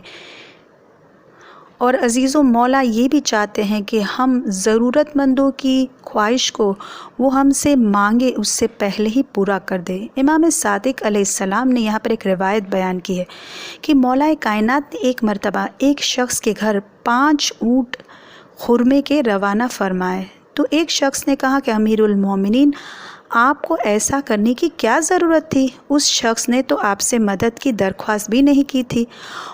اور عزیزوں، مولا یہ بھی چاہتے ہیں کہ ہم ضرورت مندوں کی خواہش کو وہ ہم سے مانگے اس سے پہلے ہی پورا کر دے۔ امام صادق علیہ السلام نے یہاں پر ایک روایت بیان کی ہے کہ مولا کائنات نے ایک مرتبہ ایک شخص کے گھر 5 اونٹ خرمے کے روانہ فرمائے تو ایک شخص نے کہا کہ امیر المومنین، آپ کو ایسا کرنے کی کیا ضرورت تھی؟ اس شخص نے تو آپ سے مدد کی درخواست بھی نہیں کی تھی،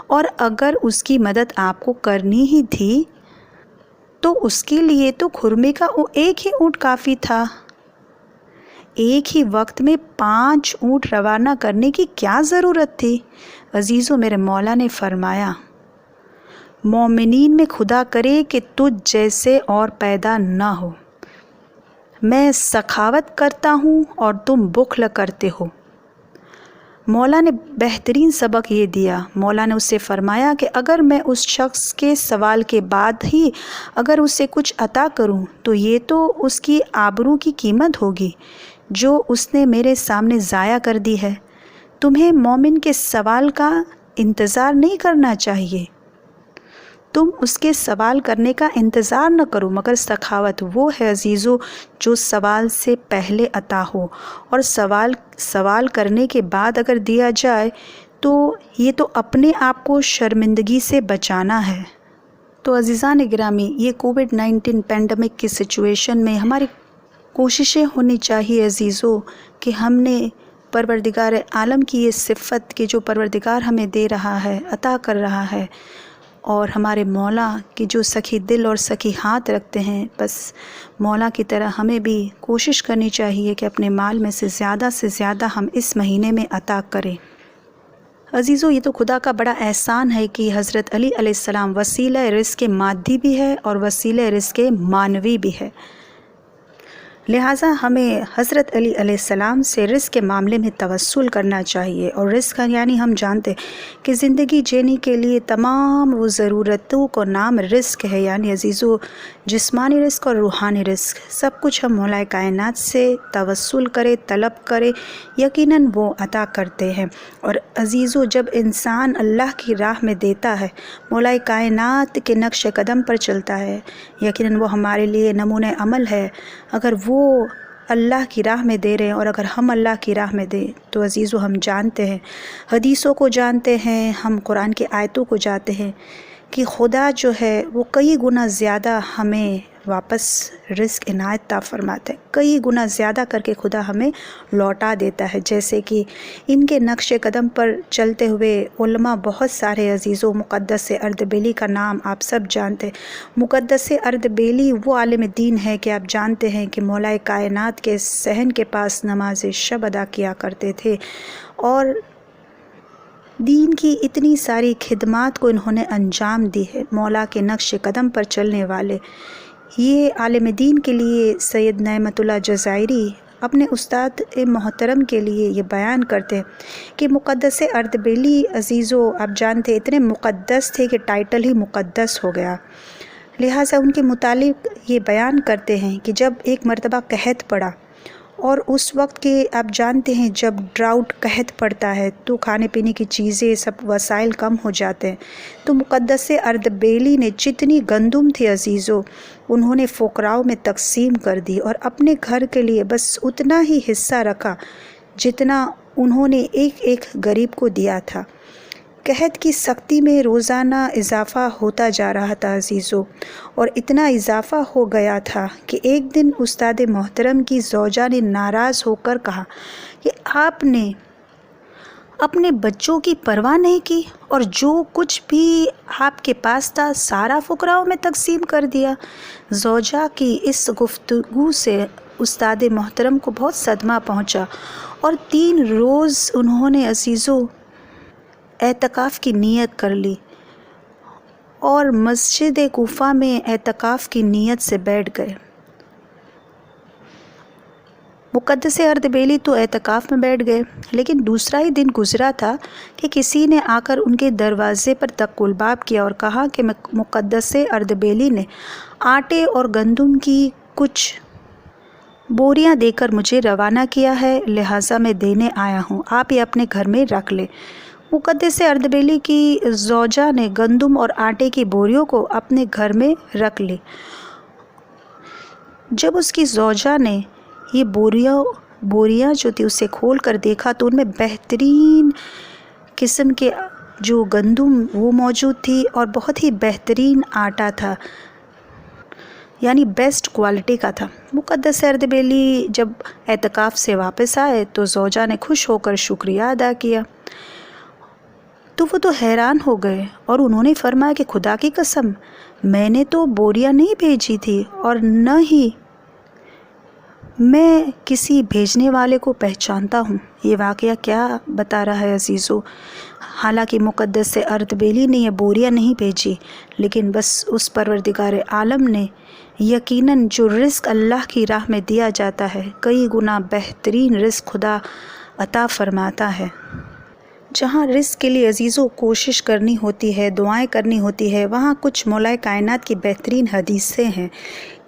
اور اگر اس کی مدد آپ کو کرنی ہی تھی تو اس کے لیے تو خرمے کا ایک ہی اونٹ کافی تھا۔ ایک ہی وقت میں 5 اونٹ روانہ کرنے کی کیا ضرورت تھی؟ عزیزوں، میرے مولا نے فرمایا، مومنین میں خدا کرے کہ تجھ جیسے اور پیدا نہ ہو۔ میں سخاوت کرتا ہوں اور تم بخل کرتے ہو۔ مولا نے بہترین سبق یہ دیا۔ مولا نے اس سے فرمایا کہ اگر میں اس شخص کے سوال کے بعد ہی اگر اسے کچھ عطا کروں تو یہ تو اس کی آبرو کی قیمت ہوگی جو اس نے میرے سامنے ضائع کر دی ہے۔ تمہیں مومن کے سوال کا انتظار نہیں کرنا چاہیے، تم اس کے سوال کرنے کا انتظار نہ کرو، مگر سخاوت وہ ہے عزیزو جو سوال سے پہلے عطا ہو، اور سوال کرنے کے بعد اگر دیا جائے تو یہ تو اپنے آپ کو شرمندگی سے بچانا ہے۔ تو عزیزان گرامی، یہ کووڈ-19 پینڈمک کی سچویشن میں ہماری کوششیں ہونی چاہیے عزیزو کہ ہم نے پروردگار عالم کی یہ صفت کہ جو پروردگار ہمیں دے رہا ہے، عطا کر رہا ہے، اور ہمارے مولا کی جو سخی دل اور سخی ہاتھ رکھتے ہیں، بس مولا کی طرح ہمیں بھی کوشش کرنی چاہیے کہ اپنے مال میں سے زیادہ ہم اس مہینے میں عطا کریں۔ عزیزو، یہ تو خدا کا بڑا احسان ہے کہ حضرت علی علیہ السلام وسیلہ رزق مادی بھی ہے اور وسیلہ رزق معنوی بھی ہے، لہٰذا ہمیں حضرت علی علیہ السلام سے رزق کے معاملے میں توسل کرنا چاہیے۔ اور رزق یعنی ہم جانتے کہ زندگی جینے کے لیے تمام وہ ضرورتوں کو نام رزق ہے، یعنی عزیزو جسمانی رزق اور روحانی رزق سب کچھ ہم مولا کائنات سے توسل کرے، طلب کرے، یقیناً وہ عطا کرتے ہیں۔ اور عزیزو، جب انسان اللہ کی راہ میں دیتا ہے، مولا کائنات کے نقش قدم پر چلتا ہے، یقیناً وہ ہمارے لیے نمونہ عمل ہے۔ اگر وہ اللہ کی راہ میں دے رہے ہیں اور اگر ہم اللہ کی راہ میں دیں تو عزیزو ہم جانتے ہیں، حدیثوں کو جانتے ہیں، ہم قرآن کی آیتوں کو جانتے ہیں کہ خدا جو ہے وہ کئی گنا زیادہ ہمیں واپس رزق عنایت عطا فرماتا ہے، کئی گنا زیادہ کر کے خدا ہمیں لوٹا دیتا ہے۔ جیسے کہ ان کے نقش قدم پر چلتے ہوئے علماء بہت سارے عزیزوں، مقدس اردبیلی کا نام آپ سب جانتے ہیں۔ مقدس اردبیلی وہ عالم دین ہے کہ آپ جانتے ہیں کہ مولا کائنات کے صحن کے پاس نماز شب ادا کیا کرتے تھے، اور دین کی اتنی ساری خدمات کو انہوں نے انجام دی ہے۔ مولا کے نقش قدم پر چلنے والے یہ عالم دین کے لیے سید نعمت اللہ جزائری اپنے استاد محترم کے لیے یہ بیان کرتے ہیں کہ مقدس اردبیلی عزیزو آپ جانتے اتنے مقدس تھے کہ ٹائٹل ہی مقدس ہو گیا، لہٰذا ان کے متعلق یہ بیان کرتے ہیں کہ جب ایک مرتبہ قحط پڑا، اور اس وقت کے آپ جانتے ہیں جب ڈراؤٹ قحط پڑتا ہے تو کھانے پینے کی چیزیں سب وسائل کم ہو جاتے ہیں، تو مقدس اردبیلی نے جتنی گندم تھی عزیزو انہوں نے فقراؤں میں تقسیم کر دی، اور اپنے گھر کے لیے بس اتنا ہی حصہ رکھا جتنا انہوں نے ایک ایک غریب کو دیا تھا۔ قحط کی سختی میں روزانہ اضافہ ہوتا جا رہا تھا عزیزو، اور اتنا اضافہ ہو گیا تھا کہ ایک دن استاد محترم کی زوجہ نے ناراض ہو کر کہا کہ آپ نے اپنے بچوں کی پرواہ نہیں کی اور جو کچھ بھی آپ کے پاس تھا سارا فقراؤں میں تقسیم کر دیا۔ زوجہ کی اس گفتگو سے استاد محترم کو بہت صدمہ پہنچا، اور 3 روز انہوں نے عزیزو اعتکاف کی نیت کر لی اور مسجد کوفہ میں اعتکاف کی نیت سے بیٹھ گئے۔ مقدس اردبیلی تو اعتکاف میں بیٹھ گئے، لیکن دوسرا ہی دن گزرا تھا کہ کسی نے آ کر ان کے دروازے پر دق الباب کیا اور کہا کہ مقدس اردبیلی نے آٹے اور گندم کی کچھ بوریاں دے کر مجھے روانہ کیا ہے، لہٰذا میں دینے آیا ہوں، آپ یہ اپنے گھر میں رکھ لیں۔ مقدس اردبیلی کی زوجہ نے گندم اور آٹے کی بوریوں کو اپنے گھر میں رکھ لی۔ جب اس کی زوجہ نے یہ بوریاں جو تھی اسے کھول کر دیکھا تو ان میں بہترین قسم کے جو گندم وہ موجود تھی اور بہت ہی بہترین آٹا تھا، یعنی بیسٹ کوالٹی کا تھا۔ مقدس اردبیلی جب اعتکاف سے واپس آئے تو زوجہ نے خوش ہو کر شکریہ ادا کیا، تو وہ تو حیران ہو گئے اور انہوں نے فرمایا کہ خدا کی قسم، میں نے تو بوریاں نہیں بھیجی تھی اور نہ ہی میں کسی بھیجنے والے کو پہچانتا ہوں۔ یہ واقعہ کیا بتا رہا ہے عزیزو؟ حالانکہ مقدس اردبیلی نے یہ بوریاں نہیں بھیجی، لیکن بس اس پروردگار عالم نے یقیناً جو رزق اللہ کی راہ میں دیا جاتا ہے، کئی گنا بہترین رزق خدا عطا فرماتا ہے۔ جہاں رزق کے لیے عزیزو کوشش کرنی ہوتی ہے، دعائیں کرنی ہوتی ہے، وہاں کچھ مولائے کائنات کی بہترین حدیثیں ہیں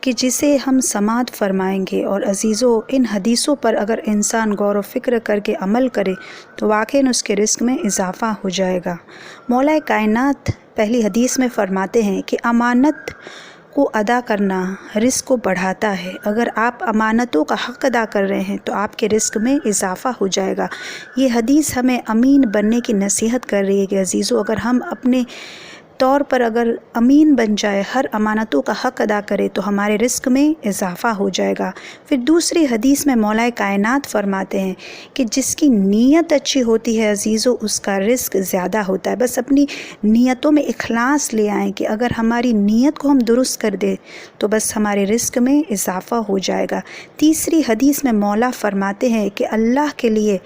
کہ جسے ہم سماعت فرمائیں گے، اور عزیزو ان حدیثوں پر اگر انسان غور و فکر کر کے عمل کرے تو واقعاً اس کے رزق میں اضافہ ہو جائے گا۔ مولائے کائنات پہلی حدیث میں فرماتے ہیں کہ امانت کو ادا کرنا رزق کو بڑھاتا ہے۔ اگر آپ امانتوں کا حق ادا کر رہے ہیں تو آپ کے رزق میں اضافہ ہو جائے گا۔ یہ حدیث ہمیں امین بننے کی نصیحت کر رہی ہے کہ عزیزو اگر ہم اپنے طور پر اگر امین بن جائے، ہر امانتوں کا حق ادا کرے تو ہمارے رزق میں اضافہ ہو جائے گا۔ پھر دوسری حدیث میں مولائے کائنات فرماتے ہیں کہ جس کی نیت اچھی ہوتی ہے عزیزو اس کا رزق زیادہ ہوتا ہے۔ بس اپنی نیتوں میں اخلاص لے آئیں کہ اگر ہماری نیت کو ہم درست کر دیں تو بس ہمارے رزق میں اضافہ ہو جائے گا۔ تیسری حدیث میں مولا فرماتے ہیں کہ اللہ کے لیے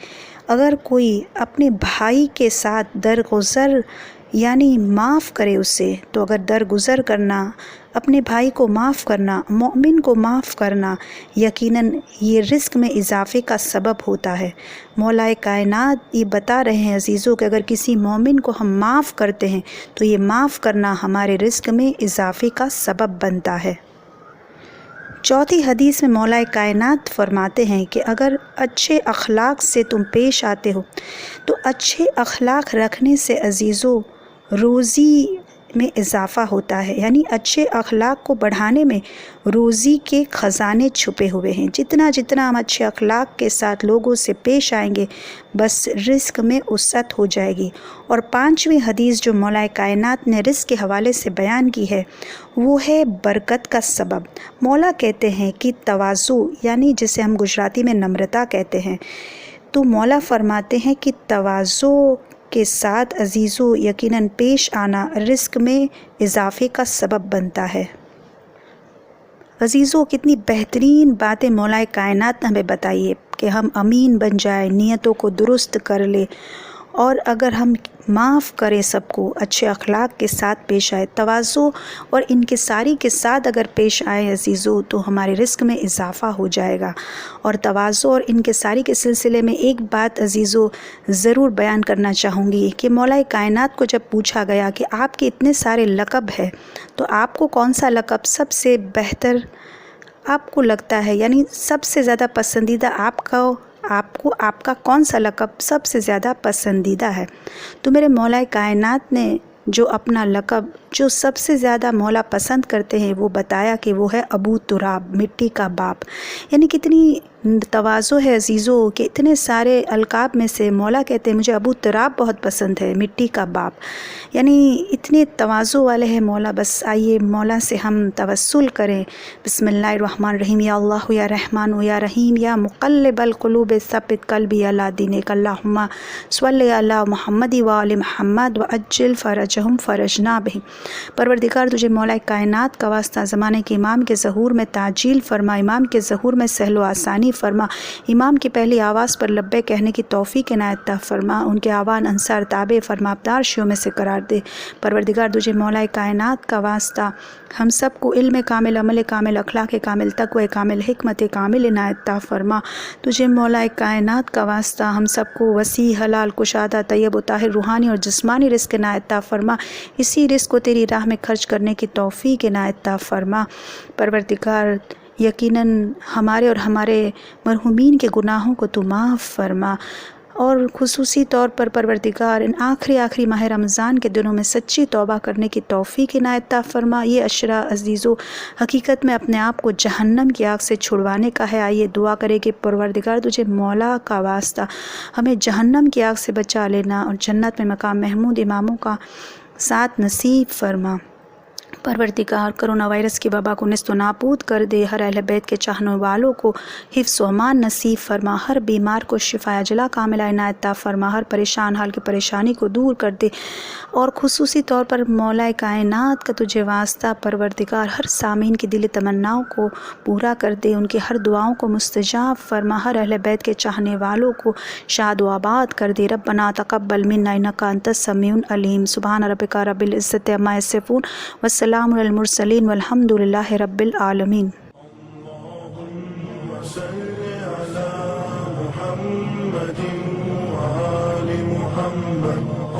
اگر کوئی اپنے بھائی کے ساتھ درگزر یعنی معاف کرے اسے، تو اگر درگزر کرنا، اپنے بھائی کو معاف کرنا، مومن کو معاف کرنا، یقیناً یہ رزق میں اضافے کا سبب ہوتا ہے۔ مولائے کائنات یہ بتا رہے ہیں عزیزوں کہ اگر کسی مومن کو ہم معاف کرتے ہیں تو یہ معاف کرنا ہمارے رزق میں اضافے کا سبب بنتا ہے۔ چوتھی حدیث میں مولائے کائنات فرماتے ہیں کہ اگر اچھے اخلاق سے تم پیش آتے ہو تو اچھے اخلاق رکھنے سے عزیزو روزی میں اضافہ ہوتا ہے، یعنی اچھے اخلاق کو بڑھانے میں روزی کے خزانے چھپے ہوئے ہیں۔ جتنا ہم اچھے اخلاق کے ساتھ لوگوں سے پیش آئیں گے بس رزق میں وسعت ہو جائے گی۔ اور پانچویں حدیث جو مولائے کائنات نے رزق کے حوالے سے بیان کی ہے وہ ہے برکت کا سبب۔ مولا کہتے ہیں کہ تواضع، یعنی جسے ہم گجراتی میں نمرتا کہتے ہیں، تو مولا فرماتے ہیں کہ تواضع کے ساتھ عزیزو یقیناً پیش آنا رزق میں اضافے کا سبب بنتا ہے۔ عزیزو کتنی بہترین باتیں مولائے کائنات نے ہمیں بتائی ہے کہ ہم امین بن جائیں، نیتوں کو درست کر لیں، اور اگر ہم معاف کریں سب کو، اچھے اخلاق کے ساتھ پیش آئے، تواضع اور انکساری کے ساتھ اگر پیش آئے عزیزو تو ہمارے رزق میں اضافہ ہو جائے گا۔ اور تواضع اور انکساری کے سلسلے میں ایک بات عزیزو ضرور بیان کرنا چاہوں گی کہ مولائے کائنات کو جب پوچھا گیا کہ آپ کے اتنے سارے لقب ہیں تو آپ کو کون سا لقب سب سے بہتر آپ کو لگتا ہے، یعنی سب سے زیادہ پسندیدہ آپ کا کون سا لقب سب سے زیادہ پسندیدہ ہے؟ تو میرے مولائے کائنات نے جو اپنا لقب جو سب سے زیادہ مولا پسند کرتے ہیں وہ بتایا کہ وہ ہے ابو تراب، مٹی کا باپ۔ یعنی کتنی تواضع ہے عزیزو کہ اتنے سارے القاب میں سے مولا کہتے ہیں مجھے ابو تراب بہت پسند ہے، مٹی کا باپ، یعنی اتنے تواضع والے ہیں مولا۔ بس آئیے مولا سے ہم توسل کریں۔ بسم اللہ الرحمن الرحیم، یا اللہ یا رحمان یا رحیم یا مقلب القلوب ثبت قلبی علی دینک، اللہم صلی علی محمد و آل محمد وعجل فرجہم فرجنا بہم۔ پروردگار تجھے مولا کائنات کا واسطہ زمانے کے امام کے ظہور میں تعجیل فرما، امام کے ظہور میں سہل و آسانی فرما، امام کی پہلی آواز پر لبے کہنے کی توفیق عنایت عطا فرما، ان کے آوان انصار تابع فرما ابدار شیوں میں سے قرار دے۔ پروردگار تجھے مولا کائنات کا واسطہ ہم سب کو علم کامل، عمل کامل، اخلاق کامل، تقوی کامل، حکمت کامل عنایت عطا فرما۔ تجھے مولا کائنات کا واسطہ ہم سب کو وسیع، حلال، کشادہ، طیب و طاہر روحانی اور جسمانی رزق عنایت عطا فرما، اسی رزق کو تیری راہ میں خرچ کرنے کی توفیق عنایت عطا فرما۔ پروردگار یقیناً ہمارے اور ہمارے مرحومین کے گناہوں کو تو معاف فرما، اور خصوصی طور پر پروردگار ان آخری ماہ رمضان کے دنوں میں سچی توبہ کرنے کی توفیق عنایت عطا فرما۔ یہ عشرہ عزیزو حقیقت میں اپنے آپ کو جہنم کی آگ سے چھڑوانے کا ہے۔ آئیے دعا کرے کہ پروردگار تجھے مولا کا واسطہ ہمیں جہنم کی آگ سے بچا لینا اور جنت میں مقام محمود اماموں کا ساتھ نصیب فرما۔ پروردگار کرونا وائرس کی وبا کو نیست و نابود کر دے، ہر اہل بیت کے چاہنے والوں کو حفظ و امان نصیب فرما، ہر بیمار کو شفا عاجلہ کاملہ عنایت عطا فرما، ہر پریشان حال کی پریشانی کو دور کر دے، اور خصوصی طور پر مولا کائنات کا تجھے واسطہ پروردگار ہر سامعین کی دلی تمناؤں کو پورا کر دے، ان کی ہر دعاؤں کو مستجاب فرما، ہر اہل بیت کے چاہنے والوں کو شاد و آباد کر دے۔ ربنا تقبل منا انک انت السمیع العلیم۔ سبحان ربک رب العزت عما یصفون والسلام علی المرسلین والحمد للہ رب العالمین۔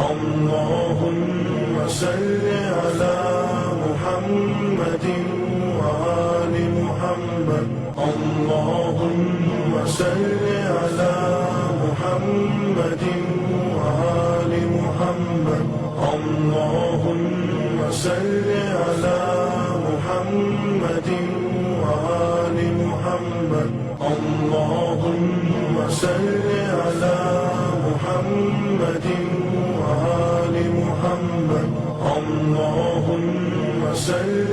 اللهم صل على محمد وآل محمد، اللهم صل على محمد وآل محمد، اللهم صل على محمد وآل محمد، اللهم صل على محمد وآل محمد، اللهم صل